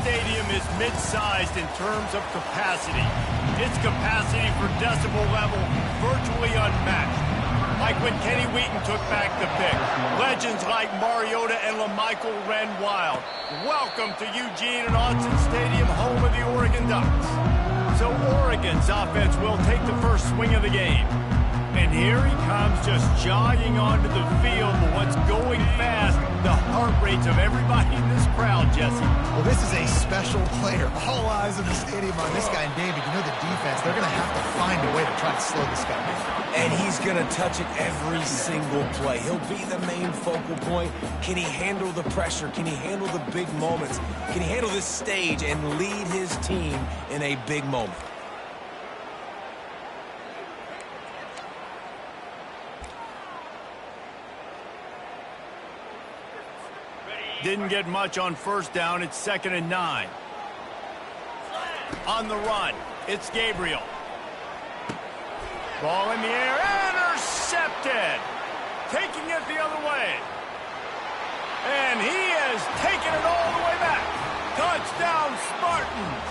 stadium is mid-sized in terms of capacity. Its capacity for decibel level virtually unmatched. Like when Kenny Wheaton took back the pick. Legends like Mariota and LaMichael ran wild. Welcome to Eugene and Autzen Stadium, home of the Oregon Ducks. So Oregon's offense will take the first swing of the game. And here he comes, just jogging onto the field. But what's going fast? The heart rates of everybody in this crowd, Jesse. Well, this is a special player. All eyes in the stadium on this guy. And David, you know the defense, they're going to have to find a way to try to slow this guy down. And he's going to touch it every single play. He'll be the main focal point. Can he handle the pressure? Can he handle the big moments? Can he handle this stage and lead his team in a big moment? Didn't get much on first down. It's 2nd and 9. On the run, it's Gabriel. Ball in the air, intercepted. Taking it the other way. And he has taken it all the way back. Touchdown, Spartans.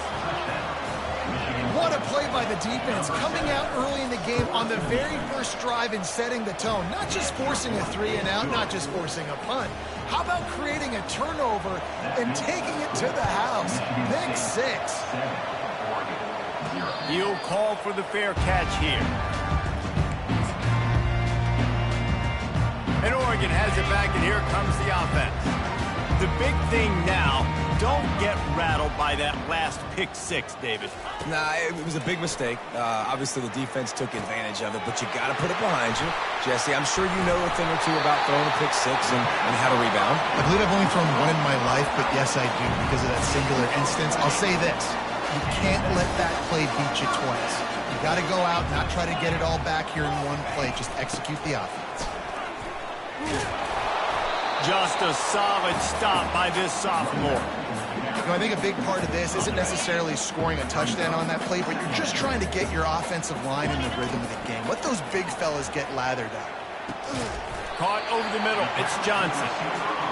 What a play by the defense, coming out early in the game on the very first drive and setting the tone. Not just forcing a 3 and out, not just forcing a punt. How about creating a turnover and taking it to the house? Pick 6. He'll call for the fair catch here. And Oregon has it back, and here comes the offense. The big thing now, don't get rattled by that last pick 6, David. Nah, it was a big mistake. Obviously, the defense took advantage of it, but you got to put it behind you. Jesse, I'm sure you know a thing or two about throwing a pick 6 and how to rebound. I believe I've only thrown one in my life, but yes, I do because of that singular instance. I'll say this. You can't let that play beat you twice. You got to go out, not try to get it all back here in one play. Just execute the offense. Just a solid stop by this sophomore. You know, I think a big part of this isn't necessarily scoring a touchdown on that play, but you're just trying to get your offensive line in the rhythm of the game. Let those big fellas get lathered up. Caught over the middle. It's Johnson.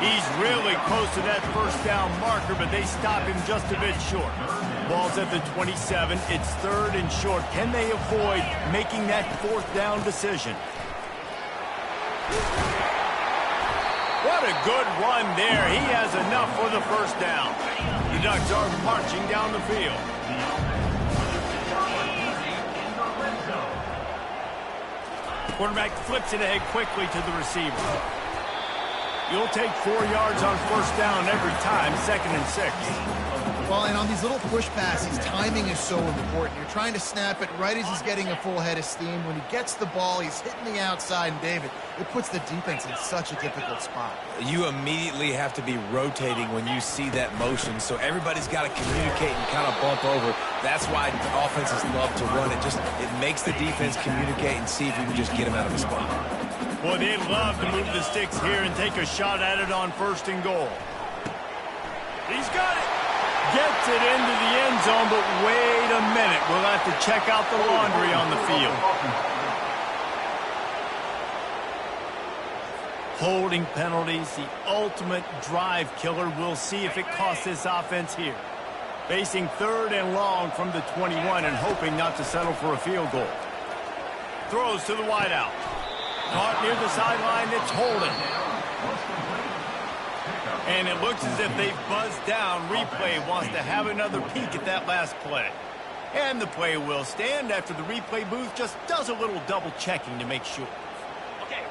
He's really close to that first down marker, but they stop him just a bit short. Ball's at the 27. It's 3rd and short. Can they avoid making that 4th down decision? What a good run there. He has enough for the first down. The Ducks are marching down the field. Quarterback flips it ahead quickly to the receiver. You'll take 4 yards on first down every time, 2nd and 6. Well, and on these little push passes, timing is so important. You're trying to snap it right as he's getting a full head of steam. When he gets the ball, he's hitting the outside, and David, it puts the defense in such a difficult spot. You immediately have to be rotating when you see that motion, so everybody's got to communicate and kind of bump over. That's why offenses love to run it. It makes the defense communicate and see if you can just get him out of the spot. Boy, they'd love to move the sticks here and take a shot at it on 1st and goal. He's got it. Gets it into the end zone, but wait a minute. We'll have to check out the laundry on the field. Holding penalties, the ultimate drive killer. We'll see if it costs this offense here. Facing 3rd and long from the 21 and hoping not to settle for a field goal. Throws to the wideout. Caught near the sideline, it's holding. And it looks as if they've buzzed down. Replay wants to have another peek at that last play. And the play will stand after the replay booth just does a little double checking to make sure.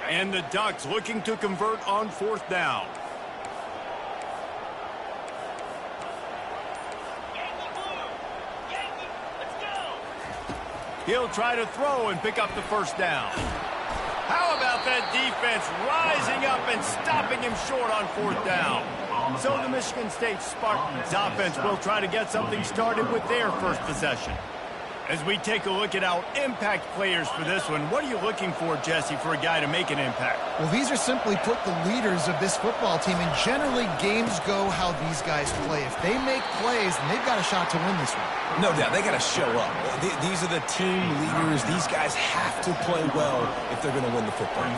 And the Ducks looking to convert on 4th down. He'll try to throw and pick up the first down. How about that defense rising up and stopping him short on 4th down? So the Michigan State Spartans offense will try to get something started with their first possession. As we take a look at our impact players for this one, what are you looking for, Jesse, for a guy to make an impact? Well, these are simply put the leaders of this football team, and generally games go how these guys play. If they make plays, then they've got a shot to win this one. No doubt, they got to show up. These are the team leaders. These guys have to play well if they're going to win the football.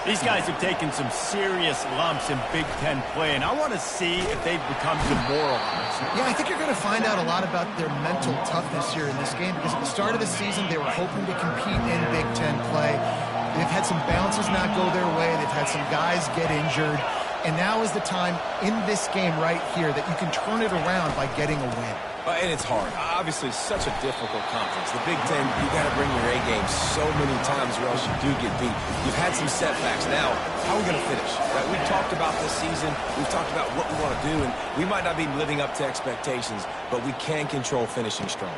These guys have taken some serious lumps in Big Ten play, and I want to see if they've become demoralized. Yeah, I think you're going to find out a lot about their mental toughness here in this game, because at the start of the season, they were hoping to compete in Big Ten play. They've had some bounces not go their way. They've had some guys get injured. And now is the time in this game right here that you can turn it around by getting a win. And it's hard. Obviously, such a difficult conference. The Big Ten, you got to bring your A game so many times or else you do get beat. You've had some setbacks. Now, how are we going to finish? Right? We've talked about this season. We've talked about what we want to do, and we might not be living up to expectations, but we can control finishing strong.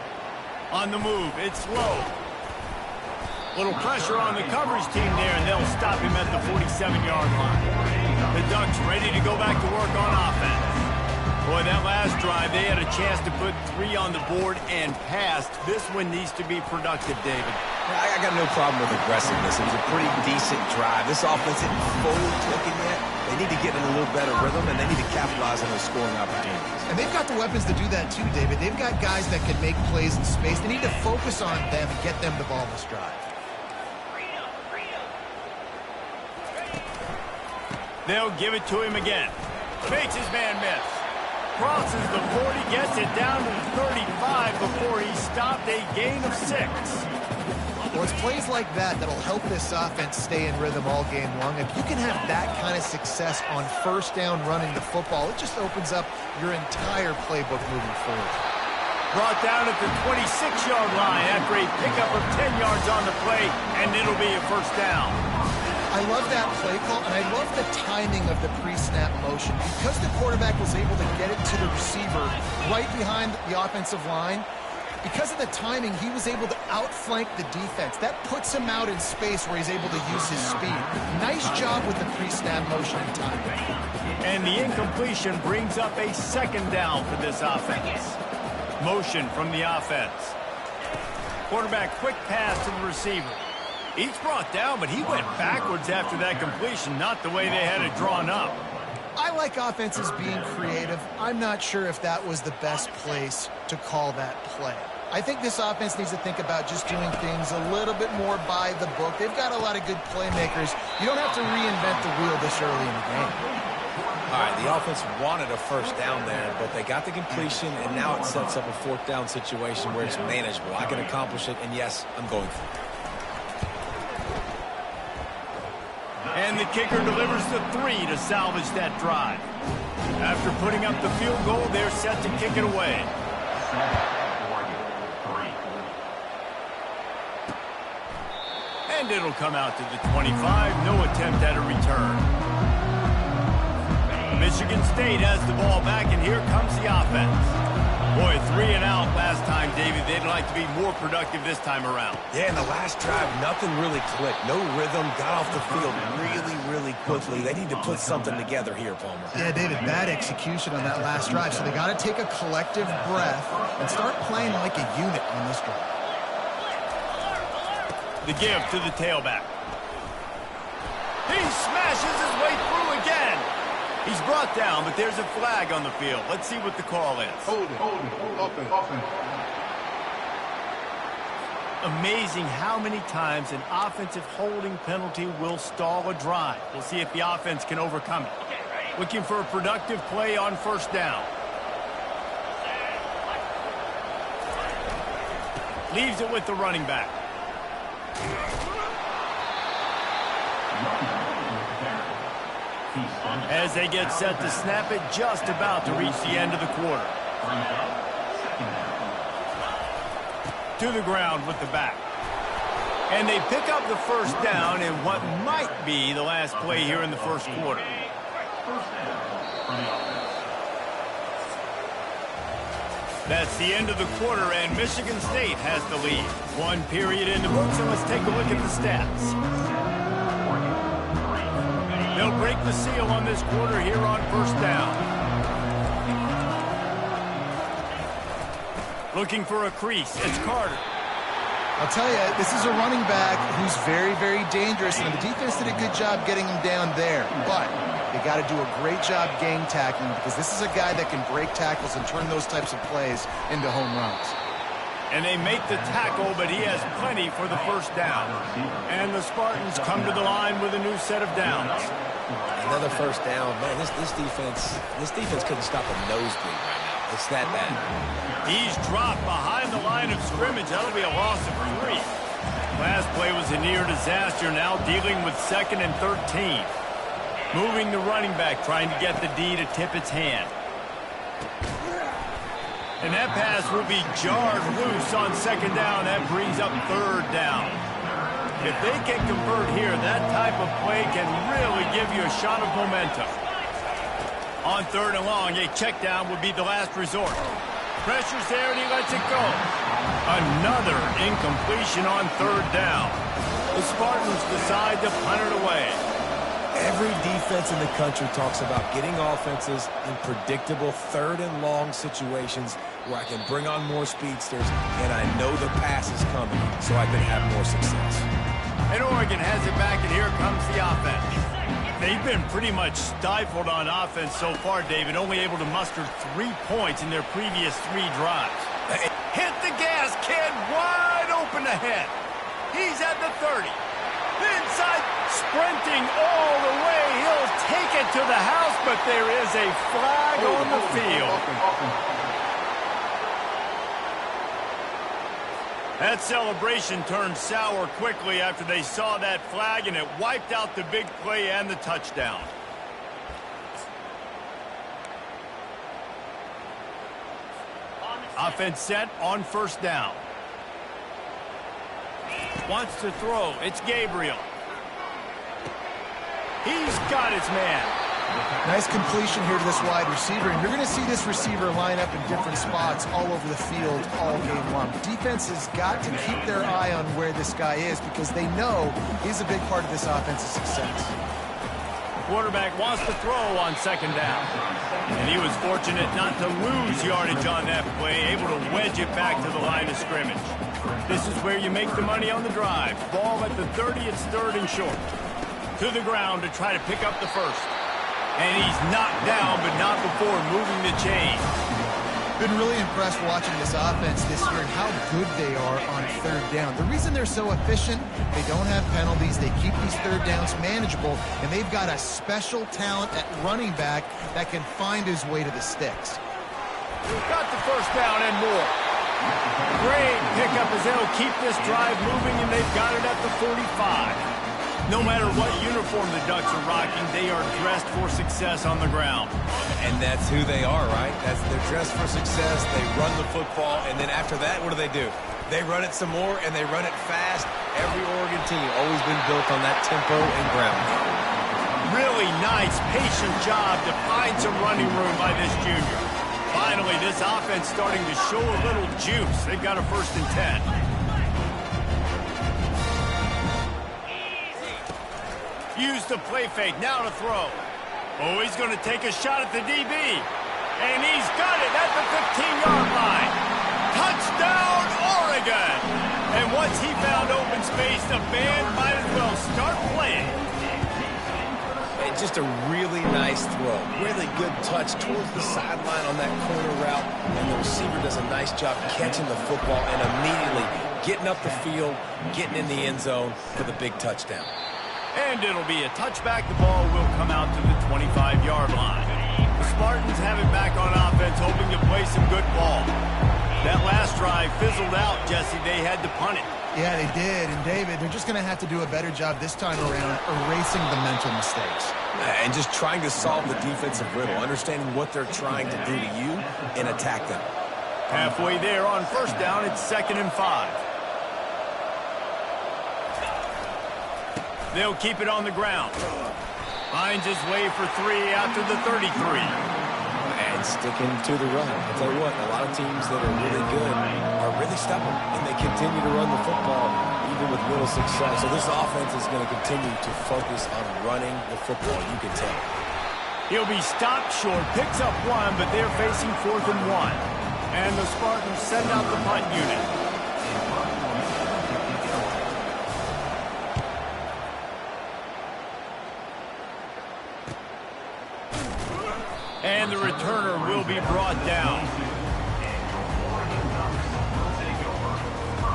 On the move, it's low. Little pressure on the coverage team there, and they'll stop him at the 47-yard line. The Ducks ready to go back to work on offense. Boy, that last drive, they had a chance to put 3 on the board and passed. This one needs to be productive, David. I got no problem with aggressiveness. It was a pretty decent drive. This offense isn't fully clicking yet. They need to get in a little better rhythm, and they need to capitalize on those scoring opportunities. And they've got the weapons to do that too, David. They've got guys that can make plays in space. They need to focus on them and get them the ball this drive. They'll give it to him again. Makes his man miss. Crosses the 40, gets it down to the 35 before he stopped, a gain of 6. Well, it's plays like that that'll help this offense stay in rhythm all game long. If you can have that kind of success on first down running the football, it just opens up your entire playbook moving forward. Brought down at the 26-yard line after a pickup of 10 yards on the play, and it'll be a first down. I love that play call, and I love the timing of the pre-snap motion. Because the quarterback was able to get it to the receiver right behind the offensive line, because of the timing, he was able to outflank the defense. That puts him out in space where he's able to use his speed. Nice job with the pre-snap motion and timing. And the incompletion brings up a second down for this offense. Motion from the offense. Quarterback quick pass to the receiver. He's brought down, but he went backwards after that completion, not the way they had it drawn up. I like offenses being creative. I'm not sure if that was the best place to call that play. I think this offense needs to think about just doing things a little bit more by the book. They've got a lot of good playmakers. You don't have to reinvent the wheel this early in the game. All right, the offense wanted a first down there, but they got the completion, and now it sets up a fourth down situation where it's manageable. I can accomplish it, and yes, I'm going for it. And the kicker delivers the 3 to salvage that drive. After putting up the field goal, they're set to kick it away. And it'll come out to the 25. No attempt at a return. Michigan State has the ball back, and here comes the offense. Boy, 3 and out last time, David. They'd like to be more productive this time around. Yeah, in the last drive, nothing really clicked. No rhythm, got off the field really quickly. They need to put something together here, Palmer. Yeah, David, bad execution on that last drive. So they got to take a collective breath and start playing like a unit on this drive. The give to the tailback. He smashes his way through again. He's brought down, but there's a flag on the field. Let's see what the call is. Hold it. Offense. Amazing how many times an offensive holding penalty will stall a drive. We'll see if the offense can overcome it. Looking for a productive play on first down. Leaves it with the running back. As they get set to snap it, just about to reach the end of the quarter. To the ground with the back. And they pick up the first down in what might be the last play here in the first quarter. That's the end of the quarter, and Michigan State has the lead. 1 period in the books, and let's take a look at the stats. They'll break the seal on this quarter here on first down. Looking for a crease. It's Carter. I'll tell you, this is a running back who's very dangerous, and the defense did a good job getting him down there. But they got to do a great job game tackling, because this is a guy that can break tackles and turn those types of plays into home runs. And they make the tackle, but he has plenty for the first down. And the Spartans come to the line with a new set of downs. Another first down. Man, this defense couldn't stop a nosebleed right now. It's that bad. He's dropped behind the line of scrimmage. That'll be a loss of 3. Last play was a near disaster. Now dealing with 2nd and 13. Moving the running back, trying to get the D to tip its hand. And that pass will be jarred loose on 2nd down. That brings up 3rd down. If they can convert here, that type of play can really give you a shot of momentum. On 3rd and long, a check down would be the last resort. Pressure's there and he lets it go. Another incompletion on 3rd down. The Spartans decide to punt it away. Every defense in the country talks about getting offenses in predictable 3rd and long situations where I can bring on more speedsters and I know the pass is coming so I can have more success. And Oregon has it back, and here comes the offense. They've been pretty much stifled on offense so far, David, only able to muster 3 points in their previous 3 drives. Hit the gas, kid, wide open ahead. He's at the 30. Inside, sprinting all the way. He'll take it to the house, but there is a flag on the field. That celebration turned sour quickly after they saw that flag, and it wiped out the big play and the touchdown. Offense set on 1st down. Wants to throw. It's Gabriel. He's got his man. Nice completion here to this wide receiver, and you're going to see this receiver line up in different spots all over the field all game long. Defense has got to keep their eye on where this guy is because they know he's a big part of this offense's success. Quarterback wants to throw on 2nd down. And he was fortunate not to lose yardage on that play, able to wedge it back to the line of scrimmage. This is where you make the money on the drive. Ball at the 30, it's 3rd and short. To the ground to try to pick up the first. And he's knocked down, but not before moving the chain. Been really impressed watching this offense this year and how good they are on 3rd down. The reason they're so efficient, they don't have penalties, they keep these 3rd downs manageable, and they've got a special talent at running back that can find his way to the sticks. Got the first down and more. Great pickup as they'll keep this drive moving, and they've got it at the 45. No matter what uniform the Ducks are rocking, they are dressed for success on the ground. And that's who they are, right? They're dressed for success. They run the football, and then after that, what do? They run it some more, and they run it fast. Every Oregon team always been built on that tempo and ground. Really nice, patient job to find some running room by this junior. Finally, this offense starting to show a little juice. They've got a 1st and 10. Use the play fake, now to throw. Oh, he's going to take a shot at the DB. And he's got it at the 15-yard line. Touchdown, Oregon! And once he found open space, the band might as well start playing. And just a really nice throw. Really good touch towards the sideline on that corner route. And the receiver does a nice job catching the football and immediately getting up the field, getting in the end zone for the big touchdown. And it'll be a touchback. The ball will come out to the 25-yard line. The Spartans have it back on offense, hoping to play some good ball. That last drive fizzled out, Jesse. They had to punt it. Yeah, they did. And, David, they're just going to have to do a better job this time around erasing the mental mistakes. And just trying to solve the defensive riddle, understanding what they're trying to do to you and attack them. Halfway there on 1st down, it's 2nd and 5. They'll keep it on the ground. Finds his way for 3 after the 33. And sticking to the run. I'll tell you what, a lot of teams that are really good are really stubborn, and they continue to run the football even with little success. So this offense is going to continue to focus on running the football, you can tell. He'll be stopped short, picks up 1, but they're facing 4th and 1. And the Spartans send out the punt unit. And the returner will be brought down.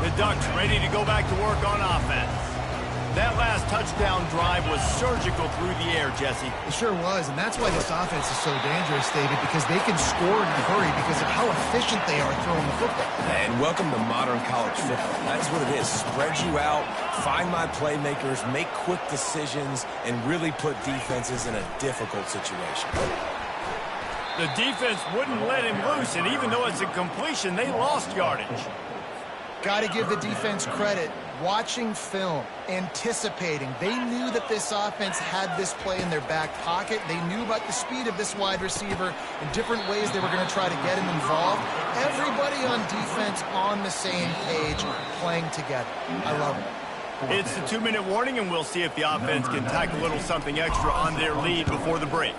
The Ducks ready to go back to work on offense. That last touchdown drive was surgical through the air, Jesse. It sure was, and that's why this offense is so dangerous, David, because they can score in a hurry because of how efficient they are throwing the football. And welcome to modern college football. That's what it is. Spread you out, find my playmakers, make quick decisions, and really put defenses in a difficult situation. The defense wouldn't let him loose, and even though it's a completion, they lost yardage. Got to give the defense credit. Watching film, anticipating. They knew that this offense had this play in their back pocket. They knew about the speed of this wide receiver and different ways they were going to try to get him involved. Everybody on defense on the same page, playing together. I love it. It's the 2-minute warning, and we'll see if the offense can tack a little something extra on their lead before the break.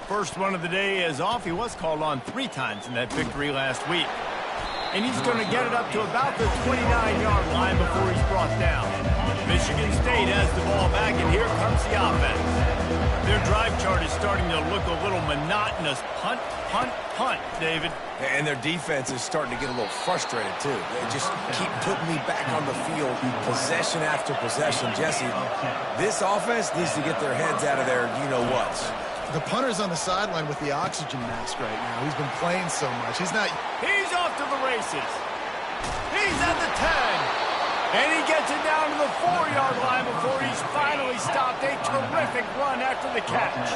First run of the day is off. He was called on 3 times in that victory last week. And he's going to get it up to about the 29-yard line before he's brought down. Michigan State has the ball back, and here comes the offense. Their drive chart is starting to look a little monotonous. Punt, punt, punt, David. And their defense is starting to get a little frustrated, too. They just keep putting me back on the field, possession after possession. Jesse, this offense needs to get their heads out of their you-know-whats. The punter's on the sideline with the oxygen mask right now. He's been playing so much. He's off to the races. He's at the 10. And he gets it down to the 4-yard line before he's finally stopped. A terrific run after the catch.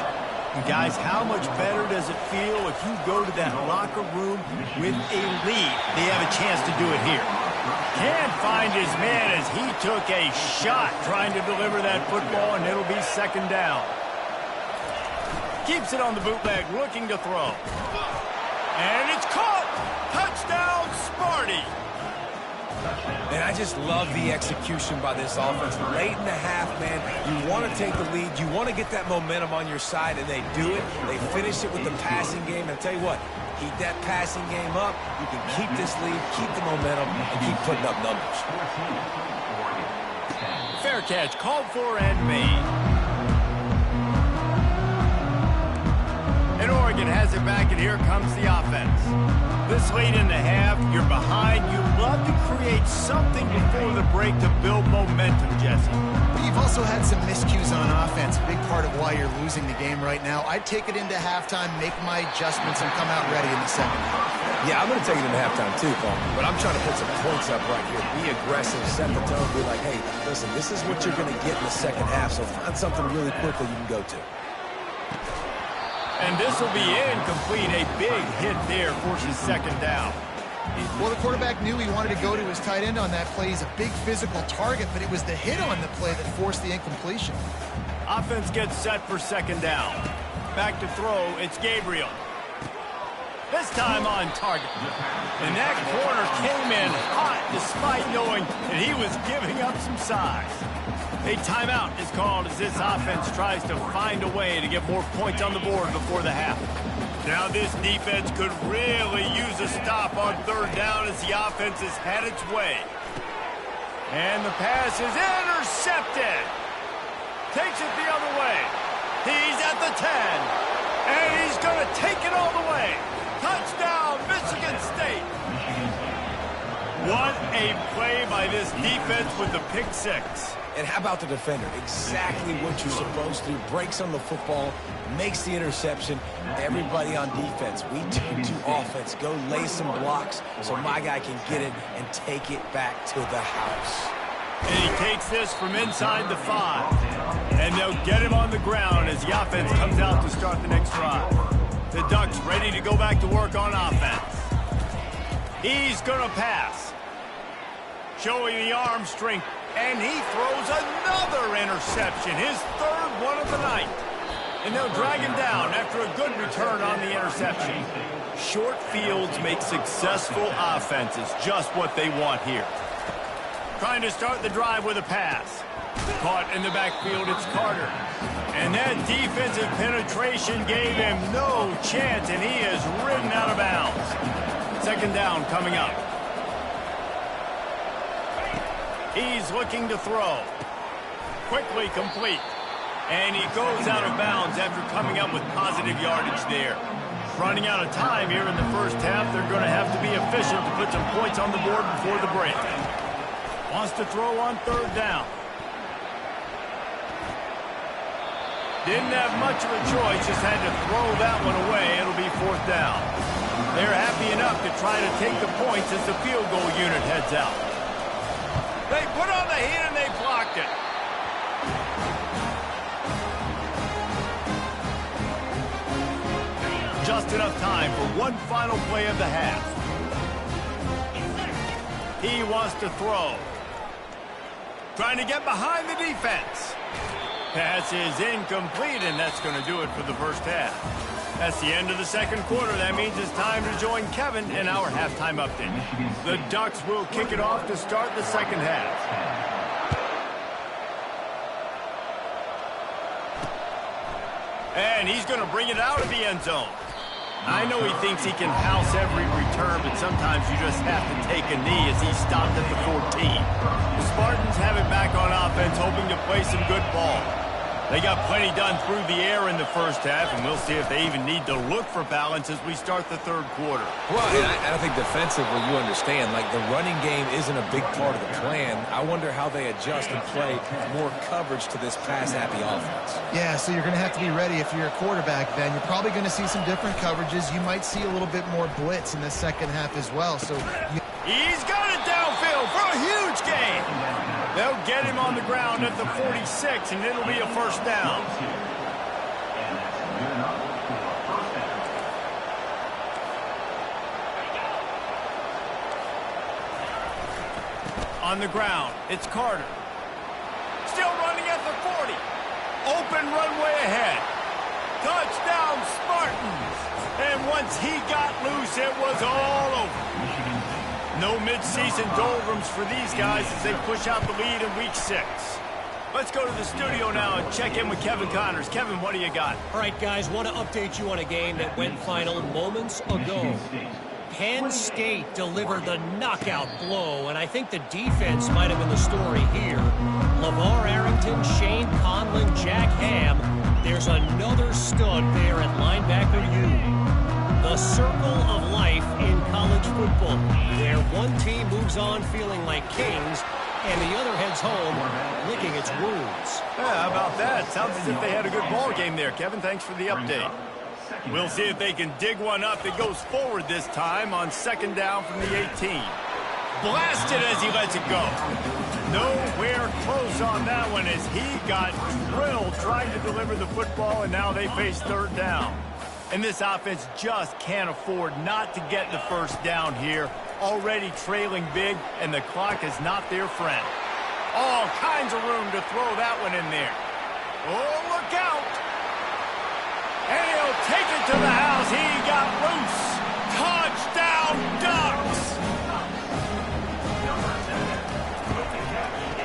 And guys, how much better does it feel if you go to that locker room with a lead? They have a chance to do it here. Can't find his man as he took a shot trying to deliver that football, and it'll be 2nd down. Keeps it on the bootleg, looking to throw. And it's caught! Touchdown, Sparty! And I just love the execution by this offense. Late in the half, man, you want to take the lead. You want to get that momentum on your side, and they do it. They finish it with the passing game. And I'll tell you what, keep that passing game up. You can keep this lead, keep the momentum, and keep putting up numbers. Fair catch, called for and made. And Oregon has it back, and here comes the offense. This late in the half, you're behind. You love to create something before the break to build momentum, Jesse. You've also had some miscues on offense, big part of why you're losing the game right now. I'd take it into halftime, make my adjustments, and come out ready in the 2nd half. Yeah, I'm going to take it into halftime too, Paul. But I'm trying to put some points up right here. Be aggressive, set the tone, be like, hey, listen, this is what you're going to get in the 2nd half, so find something really quickly you can go to. And this will be incomplete. A big hit there forces 2nd down. Well, the quarterback knew he wanted to go to his tight end on that play. He's a big physical target, but it was the hit on the play that forced the incompletion. Offense gets set for 2nd down. Back to throw, it's Gabriel. This time on target. And that corner came in hot despite knowing that he was giving up some size. A timeout is called as this offense tries to find a way to get more points on the board before the half. Now this defense could really use a stop on 3rd down as the offense has had its way. And the pass is intercepted. Takes it the other way. He's at the 10. And he's going to take it all the way. Touchdown, Michigan State. What a play by this defense with the pick 6. And how about the defender? Exactly what you're supposed to do. Breaks on the football, makes the interception. Everybody on defense, we turn to offense. Go lay some blocks so my guy can get it and take it back to the house. And he takes this from inside the 5. And they'll get him on the ground as the offense comes out to start the next drive. The Ducks ready to go back to work on offense. He's going to pass. Showing the arm strength. And he throws another interception, his 3rd one of the night. And they'll drag him down after a good return on the interception. Short fields make successful offenses just what they want here. Trying to start the drive with a pass. Caught in the backfield, it's Carter. And that defensive penetration gave him no chance, and he is ridden out of bounds. 2nd down coming up. He's looking to throw. Quickly complete. And he goes out of bounds after coming up with positive yardage there. Running out of time here in the 1st half. They're going to have to be efficient to put some points on the board before the break. Wants to throw on third down. Didn't have much of a choice, just had to throw that one away. It'll be fourth down. They're happy enough to try to take the points as the field goal unit heads out. They put on the heat and they blocked it. Just enough time for one final play of the half. He wants to throw. Trying to get behind the defense. Pass is incomplete, and that's going to do it for the first half. That's the end of the second quarter. That means it's time to join Kevin in our halftime update. The Ducks will kick it off to start the second half. And he's going to bring it out of the end zone. I know he thinks he can house every return, but sometimes you just have to take a knee as he stopped at the 14. The Spartans have it back on offense, hoping to play some good ball. They got plenty done through the air in the first half, and we'll see if they even need to look for balance as we start the third quarter. Well, and I think defensively, you understand, like the running game isn't a big part of the plan. I wonder how they adjust and play more coverage to this pass-happy offense. Yeah, so you're going to have to be ready if you're a quarterback, Ben. You're probably going to see some different coverages. You might see a little bit more blitz in the second half as well. So he's got it downfield for a huge gain. They'll get him on the ground at the 46, and it'll be a first down. On the ground, it's Carter. Still running at the 40. Open runway ahead. Touchdown, Spartans. And once he got loose, it was all over. No mid-season doldrums for these guys as they push out the lead in week 6. Let's go to the studio now and check in with Kevin Connors. Kevin, what do you got? All right, guys, want to update you on a game that went final moments ago. Penn State delivered the knockout blow, and I think the defense might have been the story here. LeVar Arrington, Shane Conlon, Jack Ham. There's another stud there at linebacker U. The circle of life in college football, where one team moves on feeling like kings, and the other heads home licking its wounds. Yeah, how about that? Sounds as if they had a good ball game there. Kevin, thanks for the update. We'll see if they can dig one up that goes forward this time on second down from the 18. Blasted as he lets it go. Nowhere close on that one as he got drilled trying to deliver the football, and now they face third down. And this offense just can't afford not to get the first down here. Already trailing big, and the clock is not their friend. All kinds of room to throw that one in there. Oh, look out! And he'll take it to the house. He got loose. Touchdown, Ducks!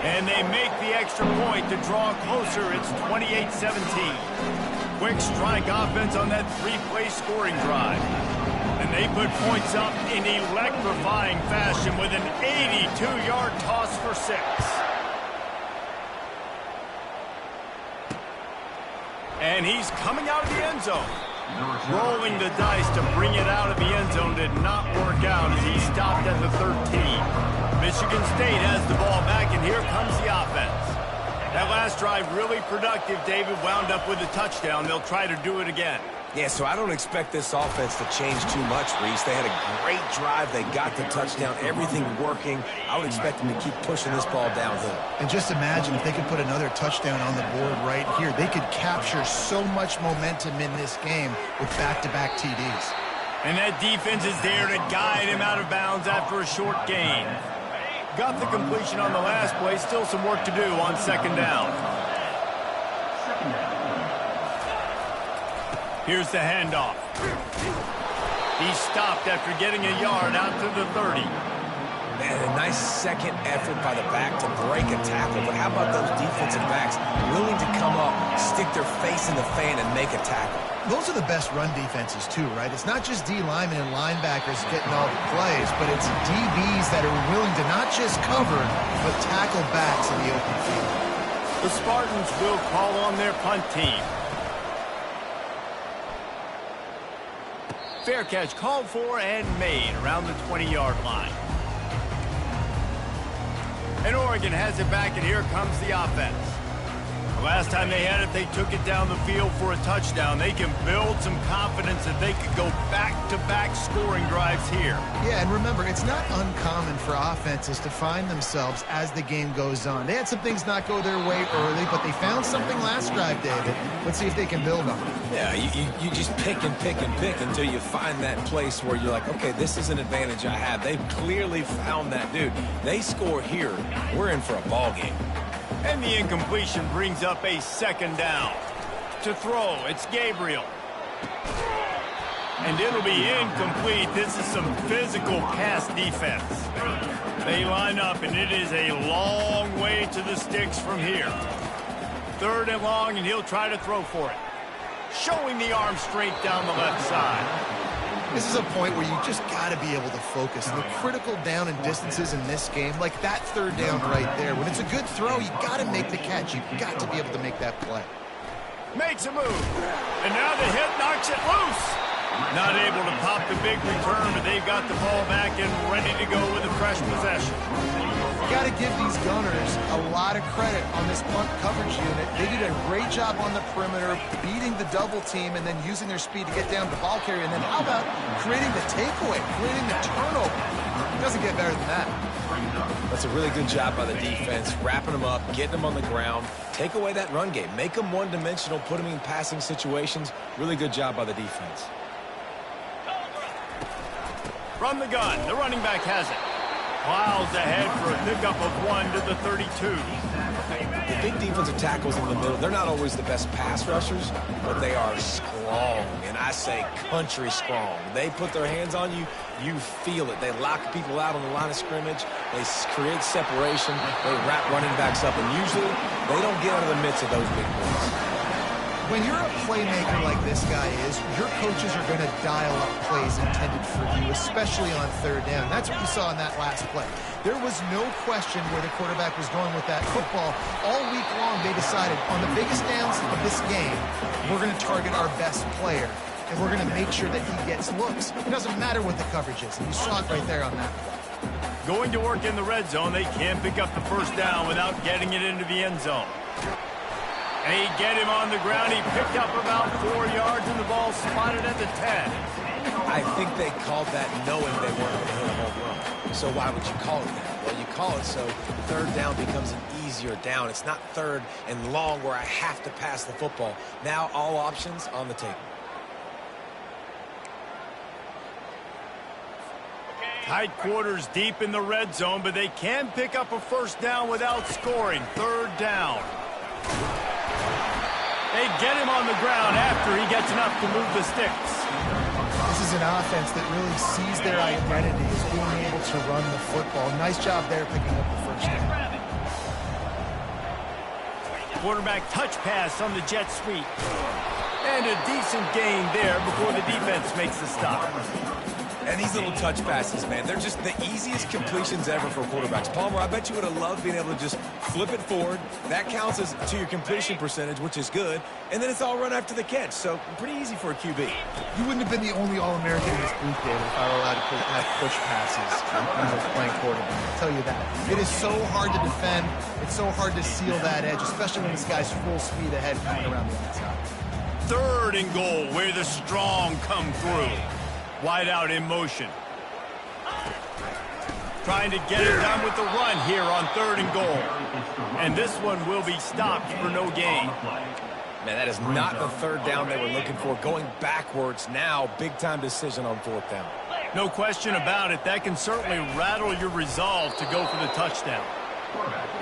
And they make the extra point to draw closer. It's 28-17. Quick strike offense on that three-play scoring drive. And they put points up in electrifying fashion with an 82-yard toss for 6. And he's coming out of the end zone. Rolling the dice to bring it out of the end zone did not work out as he stopped at the 13. Michigan State has the ball back, and here comes the offense. That last drive really productive. David wound up with a touchdown. They'll try to do it again. Yeah, so I don't expect this offense to change too much, Reese. They had a great drive. They got the touchdown. Everything working. I would expect them to keep pushing this ball downhill. And just imagine if they could put another touchdown on the board right here. They could capture so much momentum in this game with back-to-back TDs. And that defense is there to guide him out of bounds after a short gain. Got the completion on the last play. Still some work to do on second down. Here's the handoff. He stopped after getting a yard out to the 30. Man, a nice second effort by the back to break a tackle. But how about those defensive backs willing to come up, stick their face in the fan, and make a tackle? Those are the best run defenses, too, right? It's not just D linemen and linebackers getting all the plays, but it's DBs that are willing to not just cover, but tackle backs in the open field. The Spartans will call on their punt team. Fair catch called for and made around the 20-yard line. And Oregon has it back, and here comes the offense. The last time they had it, they took it down the field for a touchdown. They can build some confidence that they could go back-to-back scoring drives here. Yeah, and remember, it's not uncommon for offenses to find themselves as the game goes on. They had some things not go their way early, but they found something last drive, David. Let's see if they can build on it. Yeah, you just pick and pick and pick until you find that place where you're like, okay, this is an advantage I have. They've clearly found that, dude. They score here, we're in for a ball game. And the incompletion brings up a second down. To throw, it's Gabriel. And it'll be incomplete. This is some physical pass defense. They line up, and it is a long way to the sticks from here. 3rd and long, and he'll try to throw for it. Showing the arm strength down the left side. This is a point where you just got to be able to focus. The critical down and distances in this game, like that 3rd down right there. When it's a good throw, you got to make the catch. You've got to be able to make that play. Makes a move. And now the hit knocks it loose. Not able to pop the big return, but they've got the ball back and ready to go with a fresh possession. You got to give these Gunners a lot of credit on this punt coverage unit. They did a great job on the perimeter, beating the double team and then using their speed to get down to the ball carrier. And then how about creating the takeaway, creating the turnover? It doesn't get better than that. That's a really good job by the defense, wrapping them up, getting them on the ground. Take away that run game. Make them one-dimensional, put them in passing situations. Really good job by the defense. From the gun, the running back has it. Plows ahead for a pickup of 1 to the 32. The big defensive tackles in the middle, they're not always the best pass rushers, but they are strong, and I say country strong. They put their hands on you, you feel it. They lock people out on the line of scrimmage. They create separation. They wrap running backs up, and usually they don't get out of the midst of those big boys. When you're a playmaker like this guy is, your coaches are going to dial up plays intended for you, especially on 3rd down. That's what you saw in that last play. There was no question where the quarterback was going with that football. All week long, they decided on the biggest downs of this game, we're going to target our best player, and we're going to make sure that he gets looks. It doesn't matter what the coverage is, and you saw it right there on that play. Going to work in the red zone, they can't pick up the 1st down without getting it into the end zone. They get him on the ground. He picked up about 4 yards, and the ball spotted at the 10. I think they called that knowing they weren't going to hit a home run. So why would you call it that? Well, you call it so 3rd down becomes an easier down. It's not 3rd and long where I have to pass the football. Now all options on the table. Tight quarters deep in the red zone, but they can pick up a 1st down without scoring. 3rd down. They get him on the ground after he gets enough to move the sticks. This is an offense that really sees their identity as being able to run the football. Nice job there picking up the 1st down. Quarterback touch pass on the jet sweep. And a decent gain there before the defense makes the stop. And these little touch passes, man, they're just the easiest completions ever for quarterbacks. Palmer, I bet you would have loved being able to just flip it forward. That counts as to your completion percentage, which is good. And then it's all run after the catch. So pretty easy for a QB. You wouldn't have been the only All-American in this booth, David, if I were allowed to have push passes when I was playing quarterback. I'll tell you that. It is so hard to defend. It's so hard to seal that edge, especially when this guy's full speed ahead coming around the outside. 3rd and goal, where the strong come through. Wide out in motion. Trying to get it done with the run here on 3rd and goal. And this one will be stopped for no gain. Man, that is not the 3rd down they were looking for. Going backwards now, big-time decision on 4th down. No question about it. That can certainly rattle your resolve to go for the touchdown.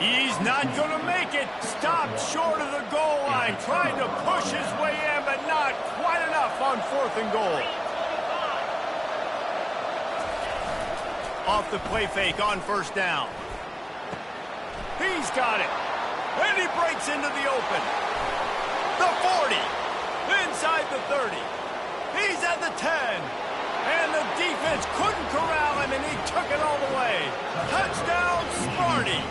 He's not going to make it. Stopped short of the goal line. Trying to push his way in, but not quite enough on 4th and goal. Off the play fake on 1st down. He's got it. And he breaks into the open. The 40. Inside the 30. He's at the 10. And the defense couldn't corral him, and he took it all the way. Touchdown, Smarty.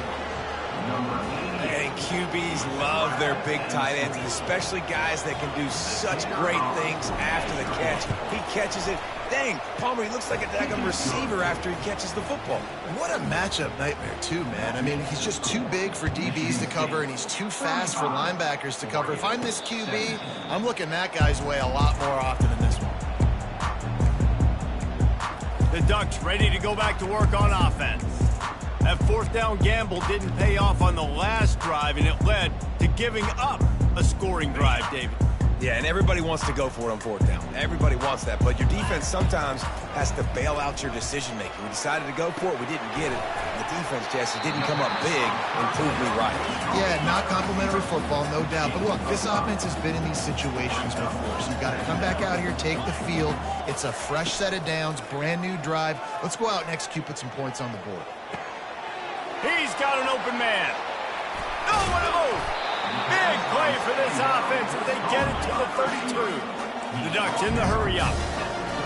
And QBs love their big tight ends, and especially guys that can do such great things after the catch. He catches it. Dang, Palmer, he looks like a daggum receiver after he catches the football. What a matchup nightmare, too, man. I mean, he's just too big for DBs to cover, and he's too fast for linebackers to cover. If I'm this QB, I'm looking that guy's way a lot more often than this one. The Ducks ready to go back to work on offense. That fourth down gamble didn't pay off on the last drive, and it led to giving up a scoring drive, David. Yeah, and everybody wants to go for it on fourth down. Everybody wants that, but your defense sometimes has to bail out your decision-making. We decided to go for it. We didn't get it. The defense, Jesse, didn't come up big and prove me right. Yeah, not complimentary football, no doubt. But look, this offense has been in these situations before, so you've got to come back out here, take the field. It's a fresh set of downs, brand new drive. Let's go out and execute, put some points on the board. He's got an open man. Nowhere to move. Big play for this offense as they get it to the 32. The Ducks in the hurry up.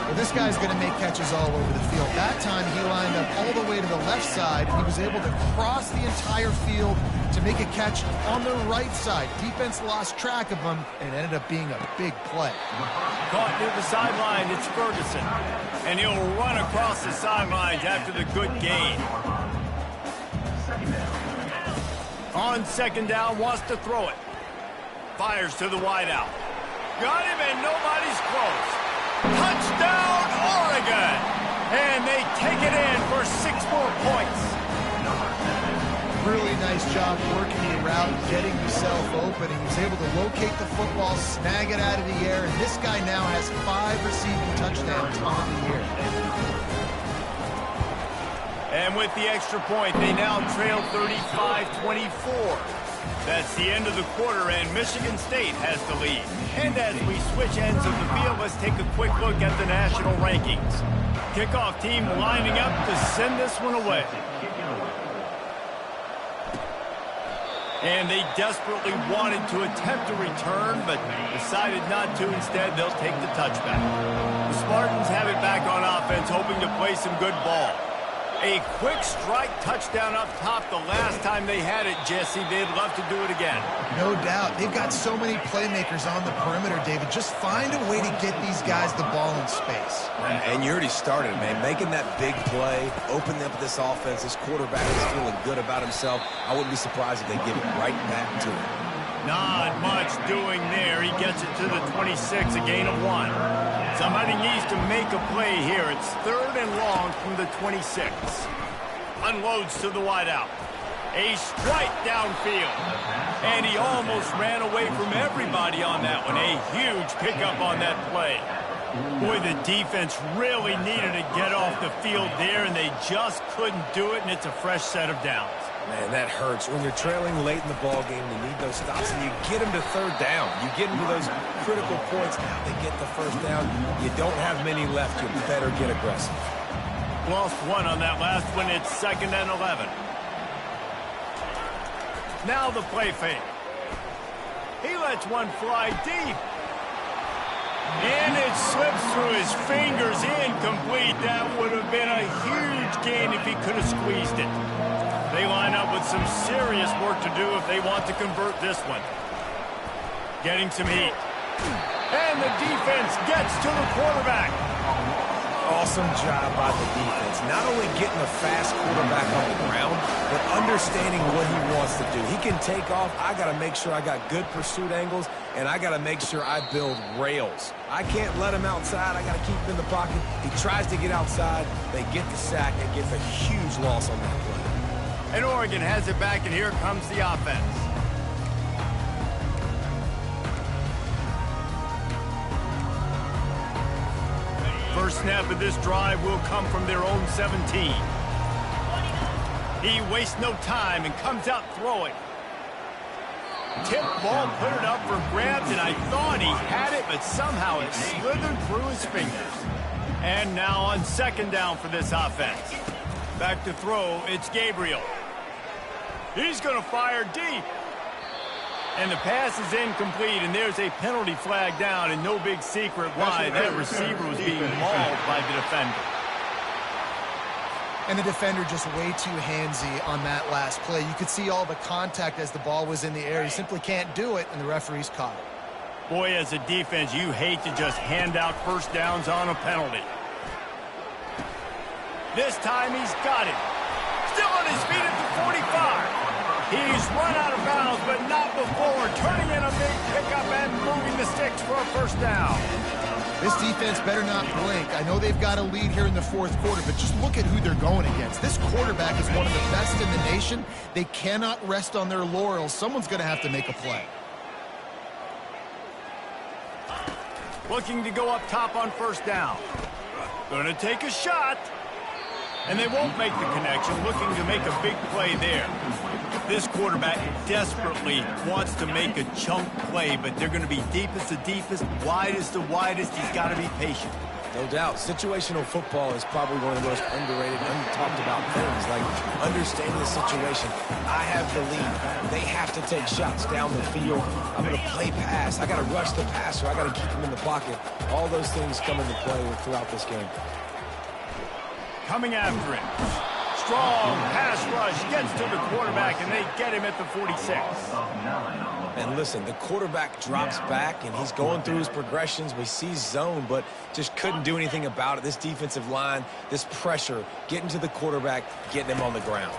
Well, this guy's going to make catches all over the field. That time he lined up all the way to the left side, and he was able to cross the entire field to make a catch on the right side. Defense lost track of him, and it ended up being a big play. Caught near the sideline, it's Ferguson. And he'll run across the sidelines after the good gain. On second down, wants to throw it. Fires to the wideout. Got him, and nobody's close. Touchdown, Oregon! And they take it in for 6 more points. Really nice job working the route, getting himself open. He was able to locate the football, snag it out of the air, and this guy now has 5 receiving touchdowns on the year. And with the extra point, they now trail 35-24. That's the end of the quarter, and Michigan State has the lead. And as we switch ends of the field, let's take a quick look at the national rankings. Kickoff team lining up to send this one away. And they desperately wanted to attempt a return, but decided not to. Instead, they'll take the touchback. The Spartans have it back on offense, hoping to play some good ball. A quick strike touchdown up top the last time they had it, Jesse. They'd love to do it again. No doubt. They've got so many playmakers on the perimeter, David. Just find a way to get these guys the ball in space. And you already started, man. Making that big play, opening up this offense. This quarterback is feeling good about himself. I wouldn't be surprised if they give it right back to him. Not much doing there. He gets it to the 26, a gain of 1. Somebody needs to make a play here. It's 3rd and long from the 26. Unloads to the wideout. A strike downfield. And he almost ran away from everybody on that one. A huge pickup on that play. Boy, the defense really needed to get off the field there, and they just couldn't do it, and it's a fresh set of downs. Man, that hurts. When you're trailing late in the ball game, you need those stops, and you get them to 3rd down. You get them to those critical points. Now they get the 1st down. You don't have many left. You better get aggressive. Lost 1 on that last one. It's 2nd and 11. Now the play fake. He lets one fly deep. And it slips through his fingers, incomplete. That would have been a huge gain if he could have squeezed it. They line up with some serious work to do if they want to convert this one. Getting some heat. And the defense gets to the quarterback. Awesome job by the defense. Not only getting a fast quarterback on the ground, but understanding what he wants to do. He can take off. I got to make sure I got good pursuit angles, and I got to make sure I build rails. I can't let him outside. I got to keep him in the pocket. He tries to get outside. They get the sack and gets a huge loss on that play. And Oregon has it back, and here comes the offense. First snap of this drive will come from their own 17. He wastes no time and comes out throwing. Tip ball, put it up for grabs, and I thought he had it, but somehow it slithered through his fingers. And now on 2nd down for this offense. Back to throw, it's Gabriel. He's going to fire deep. And the pass is incomplete, and there's a penalty flag down, and no big secret why that receiver was being mauled by the defender. And the defender just way too handsy on that last play. You could see all the contact as the ball was in the air. He simply can't do it, and the referee's caught it. Boy, as a defense, you hate to just hand out first downs on a penalty. This time he's got it. Still on his feet at the 45. He's run out of bounds, but not before turning in a big pickup and moving the sticks for a first down. This defense better not blink. I know they've got a lead here in the fourth quarter, but just look at who they're going against. This quarterback is one of the best in the nation. They cannot rest on their laurels. Someone's going to have to make a play. Looking to go up top on first down. Going to take a shot. And they won't make the connection, looking to make a big play there. This quarterback desperately wants to make a chunk play, but they're going to be deepest to deepest, widest to widest. He's got to be patient. No doubt. Situational football is probably one of the most underrated, untalked about things, like understanding the situation. I have the lead. They have to take shots down the field. I'm going to play pass. I got to rush the passer. I got to keep him in the pocket. All those things come into play throughout this game. Coming after him. Strong pass rush gets to the quarterback, and they get him at the 46. And listen, the quarterback drops back, and he's going through his progressions. We see zone, but just couldn't do anything about it. This defensive line, this pressure, getting to the quarterback, getting him on the ground.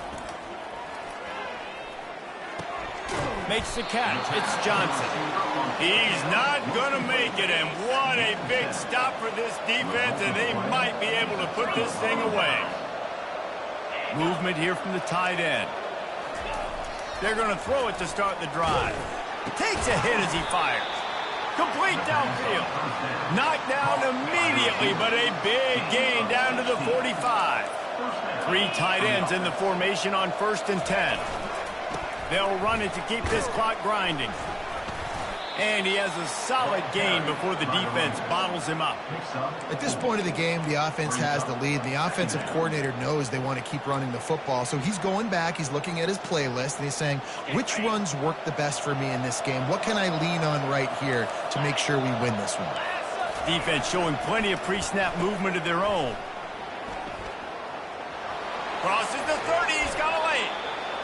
Makes the catch. It's Johnson. He's not going to make it, and what a big stop for this defense, and they might be able to put this thing away. Movement here from the tight end. They're going to throw it to start the drive. Takes a hit as he fires. Complete downfield. Knocked down immediately, but a big gain down to the 45. Three tight ends in the formation on 1st and 10. They'll run it to keep this clock grinding. And he has a solid gain before the defense bottles him up. At this point of the game, the offense has the lead. The offensive coordinator knows they want to keep running the football. So he's going back, he's looking at his playlist, and he's saying, which runs work the best for me in this game? What can I lean on right here to make sure we win this one? Defense showing plenty of pre-snap movement of their own. Crosses the 30, he's got a lane.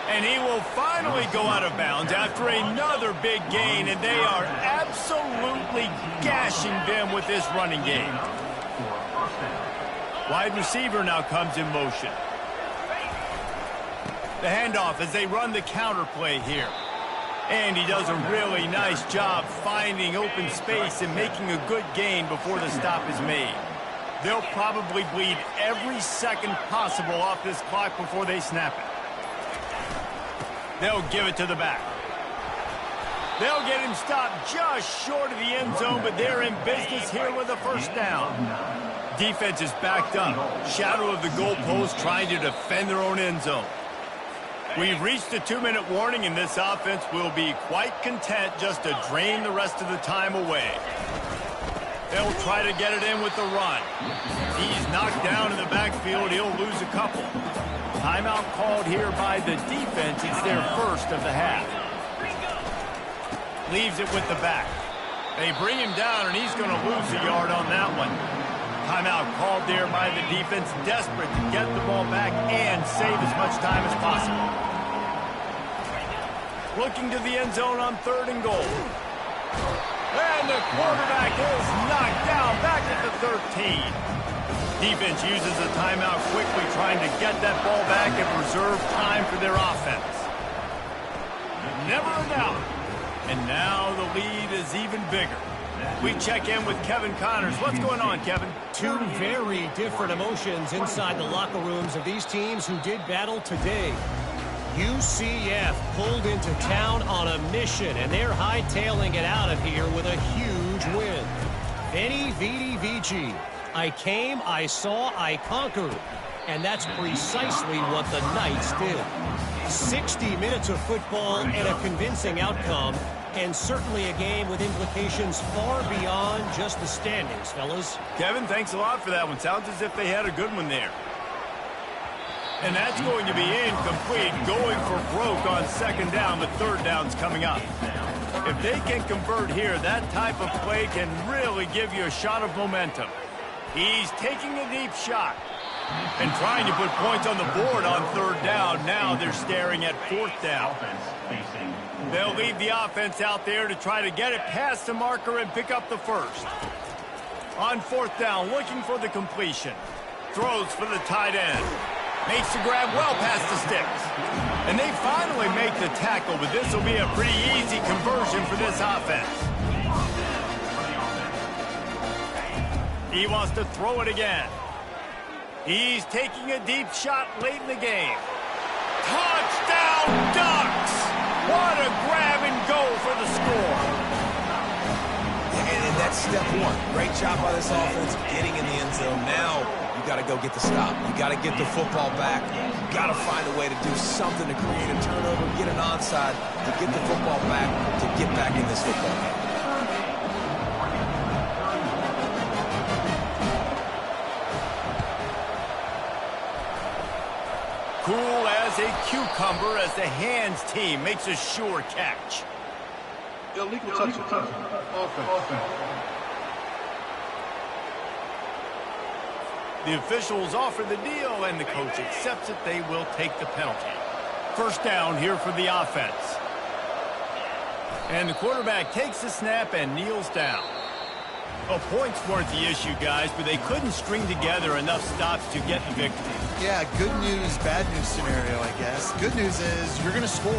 And he will finally go out of bounds after another big gain, and they are absolutely gashing them with this running game. Wide receiver now comes in motion. The handoff as they run the counter play here. And he does a really nice job finding open space and making a good gain before the stop is made. They'll probably bleed every second possible off this clock before they snap it. They'll give it to the back. They'll get him stopped just short of the end zone, but they're in business here with a first down. Defense is backed up. Shadow of the goalpost trying to defend their own end zone. We've reached the 2-minute warning, and this offense will be quite content just to drain the rest of the time away. They'll try to get it in with the run. He's knocked down in the backfield. He'll lose a couple. Timeout called here by the defense. It's their first of the half. Leaves it with the back. They bring him down, and he's going to lose a yard on that one. Timeout called there by the defense, desperate to get the ball back and save as much time as possible. Looking to the end zone on 3rd and goal. And the quarterback is knocked down back at the 13. Defense uses a timeout quickly, trying to get that ball back and preserve time for their offense. Never a doubt. And now the lead is even bigger. We check in with Kevin Connors. What's going on, Kevin? Two very different emotions inside the locker rooms of these teams who did battle today. UCF pulled into town on a mission, and they're hightailing it out of here with a huge win. Veni, Vidi, Vici. I came, I saw, I conquered. And that's precisely what the Knights did. 60 minutes of football and a convincing outcome, and certainly a game with implications far beyond just the standings, fellas. Kevin, thanks a lot for that one. Sounds as if they had a good one there. And that's going to be incomplete, going for broke on 2nd down, but 3rd down's coming up. If they can convert here, that type of play can really give you a shot of momentum. He's taking a deep shot. And trying to put points on the board on third down. Now they're staring at fourth down. They'll leave the offense out there to try to get it past the marker and pick up the first. On fourth down, looking for the completion. Throws for the tight end. Makes the grab well past the sticks. And they finally make the tackle, but this will be a pretty easy conversion for this offense. He wants to throw it again. He's taking a deep shot late in the game. Touchdown Ducks! What a grab and go for the score. And that's step one. Great job by this offense getting in the end zone. Now you got to go get the stop. You got to get the football back. You got to find a way to do something to create a turnover, get an onside, to get the football back, to get back in this football game. Cool as a cucumber as the hands team makes a sure catch. Illegal touch. Offense. The officials offer the deal, and the coach accepts it. They will take the penalty. First down here for the offense. And the quarterback takes the snap and kneels down. Well, points weren't the issue, guys, but they couldn't string together enough stops to get the victory. Yeah, good news, bad news scenario, I guess. Good news is you're going to score.